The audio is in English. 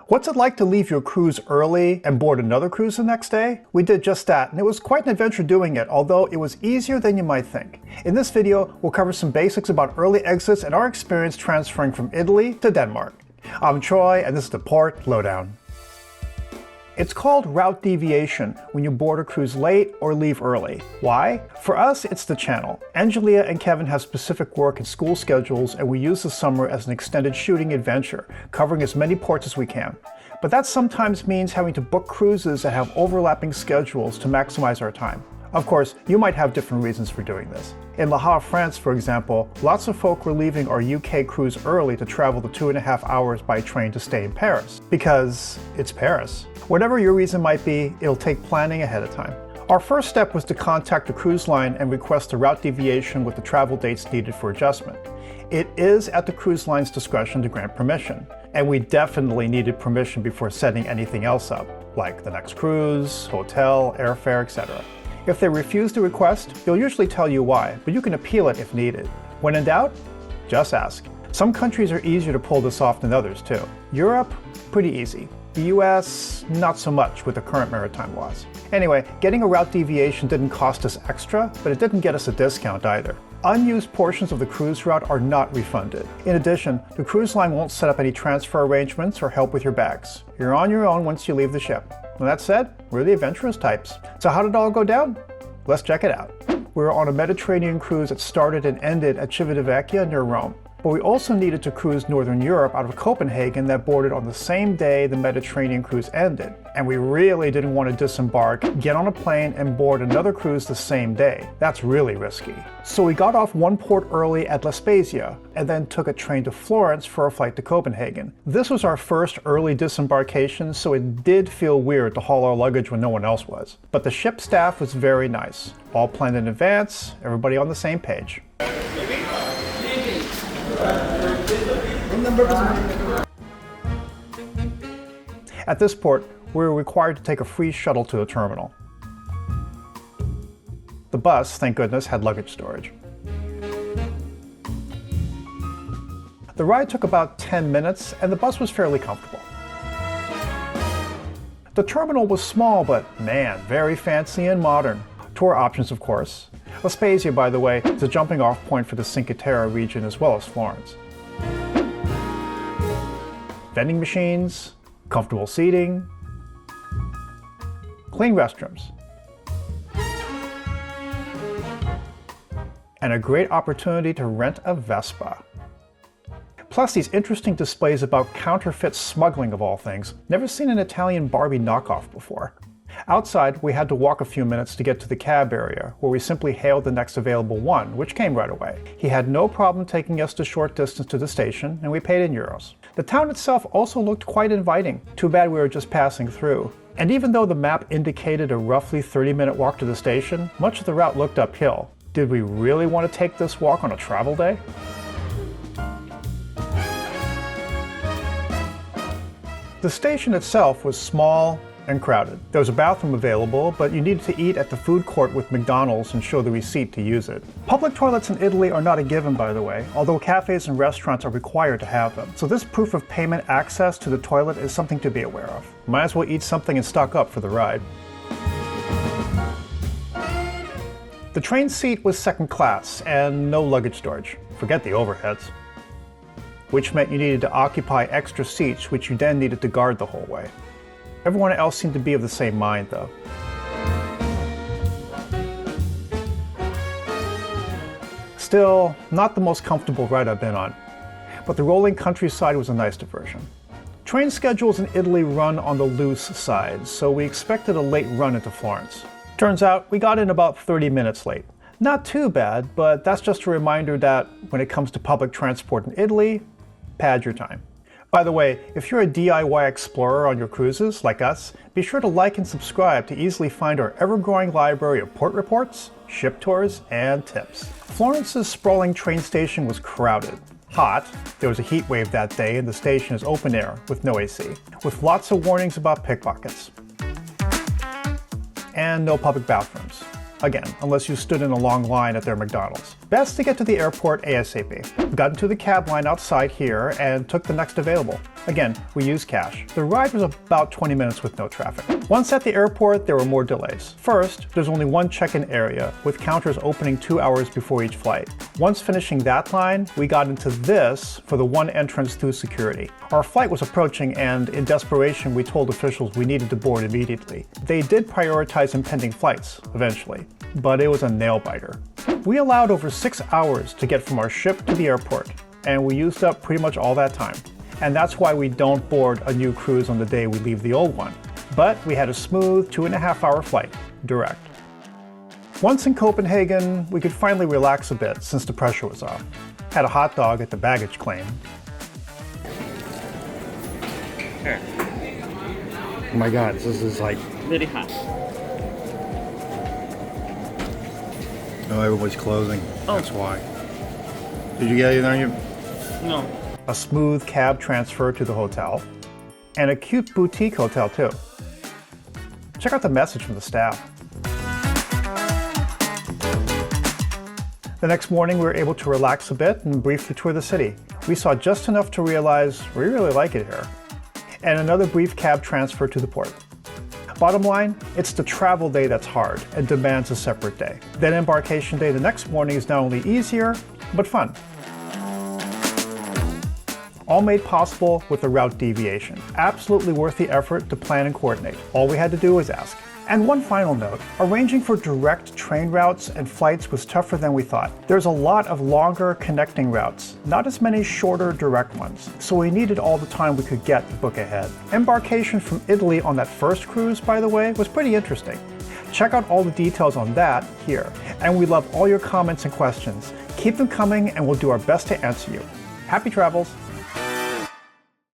What's it like to leave your cruise early and board another cruise the next day? We did just that, and it was quite an adventure doing it, although it was easier than you might think. In this video, we'll cover some basics about early exits and our experience transferring from Italy to Denmark. I'm Troy, and this is the Port Lowdown. It's called route deviation when you board a cruise late or leave early. Why? For us, it's the channel. Angelia and Kevin have specific work and school schedules, and we use the summer as an extended shooting adventure, covering as many ports as we can. But that sometimes means having to book cruises that have overlapping schedules to maximize our time. Of course, you might have different reasons for doing this. In Le Havre, France, for example, lots of folk were leaving our UK cruise early to travel the 2.5 hours by train to stay in Paris. Because it's Paris. Whatever your reason might be, it'll take planning ahead of time. Our first step was to contact the cruise line and request a route deviation with the travel dates needed for adjustment. It is at the cruise line's discretion to grant permission, and we definitely needed permission before setting anything else up, like the next cruise, hotel, airfare, etc. If they refuse the request, they'll usually tell you why, but you can appeal it if needed. When in doubt, just ask. Some countries are easier to pull this off than others too. Europe, pretty easy. The US, not so much with the current maritime laws. Anyway, getting a route deviation didn't cost us extra, but it didn't get us a discount either. Unused portions of the cruise route are not refunded. In addition, the cruise line won't set up any transfer arrangements or help with your bags. You're on your own once you leave the ship. With that said, we're the adventurous types. So how did it all go down? Let's check it out. We were on a Mediterranean cruise that started and ended at Civitavecchia near Rome. But we also needed to cruise Northern Europe out of Copenhagen that boarded on the same day the Mediterranean cruise ended. And we really didn't want to disembark, get on a plane, and board another cruise the same day. That's really risky. So we got off one port early at Spezia, and then took a train to Florence for a flight to Copenhagen. This was our first early disembarkation, so it did feel weird to haul our luggage when no one else was. But the ship staff was very nice. All planned in advance, everybody on the same page. At this port, we were required to take a free shuttle to the terminal. The bus, thank goodness, had luggage storage. The ride took about 10 minutes, and the bus was fairly comfortable. The terminal was small, but man, very fancy and modern. Tour options, of course. Spezia, by the way, is a jumping off point for the Cinque Terre region as well as Florence. Vending machines, comfortable seating, clean restrooms, and a great opportunity to rent a Vespa. Plus these interesting displays about counterfeit smuggling of all things. Never seen an Italian Barbie knockoff before. Outside, we had to walk a few minutes to get to the cab area, where we simply hailed the next available one, which came right away. He had no problem taking us the short distance to the station, and we paid in euros. The town itself also looked quite inviting. Too bad we were just passing through. And even though the map indicated a roughly 30-minute walk to the station, much of the route looked uphill. Did we really want to take this walk on a travel day? The station itself was small and crowded. There was a bathroom available, but you needed to eat at the food court with McDonald's and show the receipt to use it. Public toilets in Italy are not a given, by the way, although cafes and restaurants are required to have them. So this proof of payment access to the toilet is something to be aware of. Might as well eat something and stock up for the ride. The train seat was second class and no luggage storage. Forget the overheads. Which meant you needed to occupy extra seats, which you then needed to guard the whole way. Everyone else seemed to be of the same mind, though. Still, not the most comfortable ride I've been on, but the rolling countryside was a nice diversion. Train schedules in Italy run on the loose side, so we expected a late run into Florence. Turns out, we got in about 30 minutes late. Not too bad, but that's just a reminder that when it comes to public transport in Italy, pad your time. By the way, if you're a DIY explorer on your cruises, like us, be sure to like and subscribe to easily find our ever-growing library of port reports, ship tours, and tips. Florence's sprawling train station was crowded. Hot, there was a heat wave that day and the station is open air with no AC, with lots of warnings about pickpockets. And no public bathrooms. Again, unless you stood in a long line at their McDonald's. Best to get to the airport ASAP. Got into the cab line outside here and took the next available. Again, we used cash. The ride was about 20 minutes with no traffic. Once at the airport, there were more delays. First, there's only one check-in area, with counters opening 2 hours before each flight. Once finishing that line, we got into this for the one entrance through security. Our flight was approaching, and in desperation, we told officials we needed to board immediately. They did prioritize impending flights, eventually, but it was a nail-biter. We allowed over 6 hours to get from our ship to the airport, and we used up pretty much all that time. And that's why we don't board a new cruise on the day we leave the old one. But we had a smooth 2.5-hour flight, direct. Once in Copenhagen, we could finally relax a bit since the pressure was off. Had a hot dog at the baggage claim. Here. Oh my god, this is like... Very hot. Oh, everybody's closing. Oh. That's why. Did you get anything? No. A smooth cab transfer to the hotel, and a cute boutique hotel too. Check out the message from the staff. The next morning we were able to relax a bit and briefly tour the city. We saw just enough to realize we really like it here. And another brief cab transfer to the port. Bottom line, it's the travel day that's hard and demands a separate day. Then embarkation day the next morning is not only easier, but fun. All made possible with the Route Deviation. Absolutely worth the effort to plan and coordinate. All we had to do was ask. And one final note, arranging for direct train routes and flights was tougher than we thought. There's a lot of longer connecting routes, not as many shorter direct ones, so we needed all the time we could get to book ahead. Embarkation from Italy on that first cruise, by the way, was pretty interesting. Check out all the details on that here. And we love all your comments and questions. Keep them coming and we'll do our best to answer you. Happy travels!